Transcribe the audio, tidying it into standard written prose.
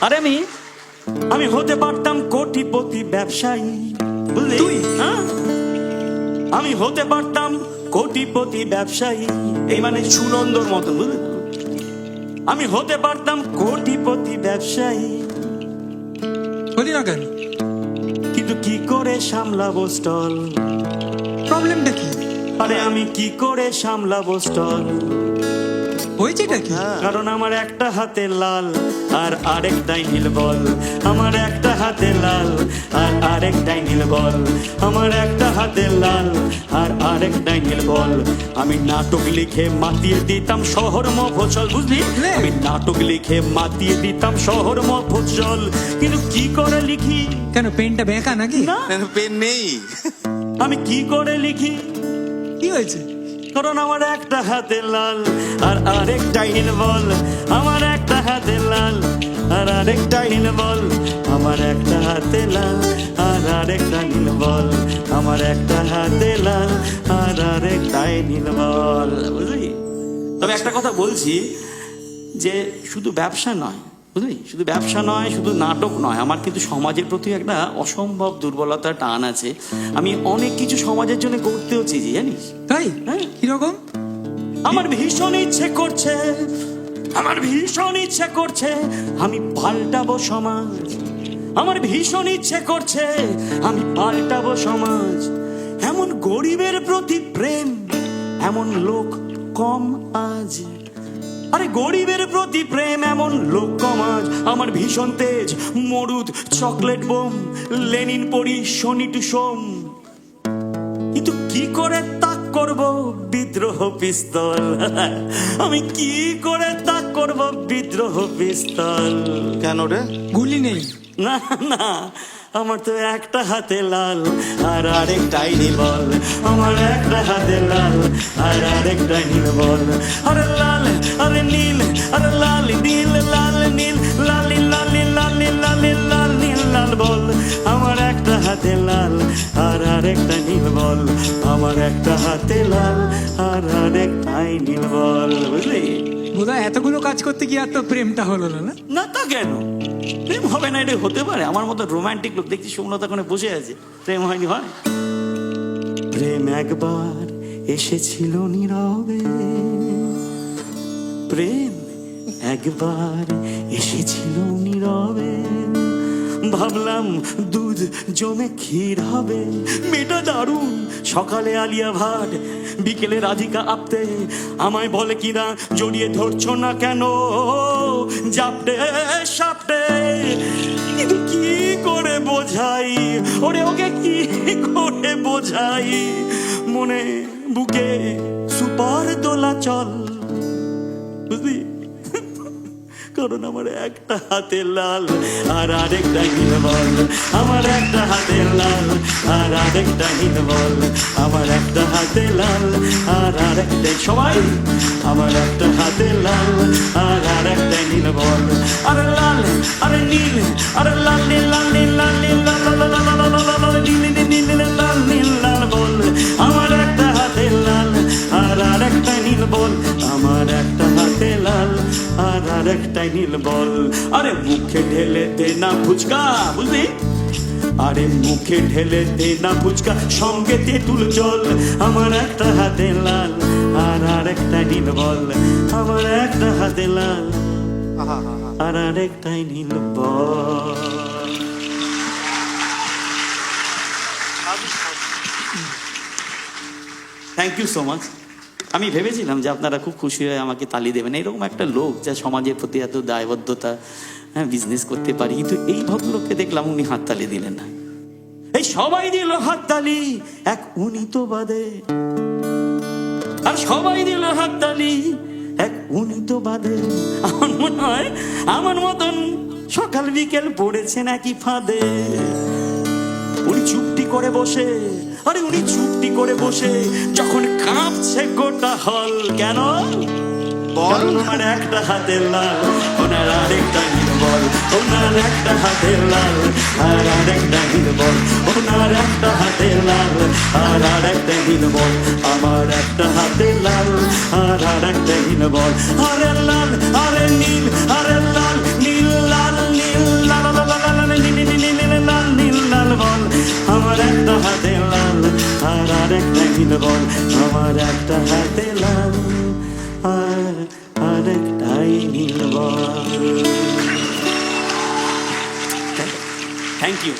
আরে আমি হতে পারতাম কোটিপতি ব্যবসায়ী, বুঝলি? হ্যাঁ, আমি হতে পারতাম কোটিপতি ব্যবসায়ী, এই মানে সুনন্দর মতন, বুঝলি? আমি হতে পারতাম কোটিপতি ব্যবসায়ী, বলি না কেন? কিন্তু কি করে সামলাবো স্টল? প্রবলেমটা কি? আরে আমি কি করে সামলাবো স্টল? হয়েছেটা কি? কারণ আমার একটা হাতে লাল আর আরেকটাই নীল বল, আমার একটা হাতে লাল আর আরেকটাই নীল বল, আমার একটা হাতে লাল আর আরেকটাই নীল বল। আমি নাটক লিখে মাতিয়ে দিতাম শহর মফস্বল, বুঝলি? আমি নাটক লিখে মাতিয়ে দিতাম শহর মফস্বল, কিন্তু কি করে লিখি? কেন, পেনটা বেঁকা নাকি? না, পেন নেই। আমি কি করে লিখি? কি হয়েছে? কারণ আমার একটা হাতে লাল আর আরেকটাই নীল বল, আমার একটা হাতে লাল আর আরেকটাই নীল বল, আমার একটা হাতে লাল আর আরেকটা নীল বল, আমার একটা হাতে লাল আর আরেকটাই নীল বল, বুঝলি? তবে একটা কথা বলছি, যে শুধু ব্যবসা নয়, বুঝলি, শুধু ব্যবসা নয়, শুধু নাটক নয়, আমার কিন্তু সমাজের প্রতি একটা অসম্ভব দুর্বলতার টান আছে। আমি অনেক কিছু সমাজের জন্য করতেও চেয়েছি, জানিস? তাই? হ্যাঁ। কিরকম? আমার ভীষণ ইচ্ছে করছে, আমার ভীষণ ইচ্ছে করছে আমি পাল্টাবো সমাজ, আমার ভীষণ ইচ্ছে করছে আমি পাল্টাবো সমাজ। এমন গরিবের প্রতি প্রেম এমন লোক কম আজ, আরে গরিবের প্রতি প্রেম এমন লোক কম আজ। আমার ভীষণ তেজ, মরুদ, চকলেট বোম, লেনিন পড়ি, শনি টু সোম, কিন্তু কি করে তাক করব বিদ্রোহ পিস্তল? আমি কি করে তাক করব বিদ্রোহ পিস্তল? কেন রে? গুলি নেই? না না, আমার তো একটা হাতে লাল আর আরেকটাই নীল বল, আমার একটা হাতে লাল আর আরেকটাই নীল বল। আরে লাল আরে নীল, আরে লাল নীল, লাল নীল, লাল লাল লাল লাল লাল নীল লাল বল, আমার একটা হাতে লাল আর আরেকটা নীল বল, আমার একটা হাতে লাল আর আরেকটাই নীল বল, বুঝলি? বোধহয় এতগুলো কাজ করতে গিয়ে আর তো প্রেমটা হলো না। না না, তা কেন? প্রেম হবে না, এটা হতে পারে। আমার মতো রোমান্টিক লোক দেখছি সুমলতা ওখানে বসে আছে, প্রেম হয়নি? হয়। প্রেম একবার এসেছিল নীরবে, প্রেম একবার এসেছিল নীরবে, ভাবলাম দুধ জমে ক্ষীর হবে, মেয়েটা দারুণ, সকালে আলিয়া ভাট, বিকেলে রাধিকা আপ্তে, আমায় বলে কিনা জড়িয়ে ধরছো না কেন, জাপটে সাপটে, কিন্তু কি করে বোঝাই ওরে, ওকে কি করে বোঝাই, মনে বুকে সুপার দোলাচল, বুঝলি? কারণ আমার একটা হাতে লাল আর আরেকটা নীল বল, আমার একটা হাতে লাল আর আরেকটা নীল বল, আমার একটা হাতে লাল আর আরেকটা, সবাই, আমার একটা হাতে লাল আর আরেকটা নীল বল, আরে লাল আরে নীল, আরে লাল নীল লাল নীল লাল নীল লাল নীল নীল লাল নীল লাল বল, আমার একটা হাতে লাল আর আরেকটা নীল বল, আমার একটা হাতে লাল আর আরেকটাই নীল বল। আরে মুখে ঢেলে দে না ফুচকা, বুঝলি? আরে মুখে ঢেলে দে না ফুচকা, সঙ্গে তেঁতুল জল, আমার একটা হাতে লাল আর আরেকটা নীল বল, আমার একটা হাতে লাল আর আরেকটাই নীল বল। Thank you so much. আমি ভেবেছিলাম যে আপনারা খুব খুশি হয়ে আমাকে তালি দেবেন, এরকম একটা লোক যা সমাজের প্রতি এত দায়বদ্ধতা, হ্যাঁ, বিজনেস করতে পারি, কিন্তু এই ভদ্রলোককে দেখলাম উনি হাততালি দিলেন না। এই সবাই দিল হাততালি, এক উনি তো বাদে, আর সবাই দিল হাততালি, এক উনি তো বাদে। আমার মনে হয় আমার মতন সকাল বিকেল পড়েছে নাকি ফাঁদে। উনি চুপটি করে বসে, আরে উনি চুপটি করে বসে, যখন কাঁপছে গোটা হল, কেন? কারণ ওনার একটা হাতে লাল, ওনার আরেকটা নীল বল, ওনার একটা হাতে লাল আর আরেকটা নীল বল, ওনার একটা হাতে লাল আর আরেকটা নীল বল, আমার একটা হাতে লাল আর আরেকটা নীল বল, আরে লাল আরে নীল, আরে লাল নীল লাল নীল হাতে লাল আর আরেকটাই নীল বল, আমার একটা হাতে লাল আর আরেকটাই নীল বল। Thank you.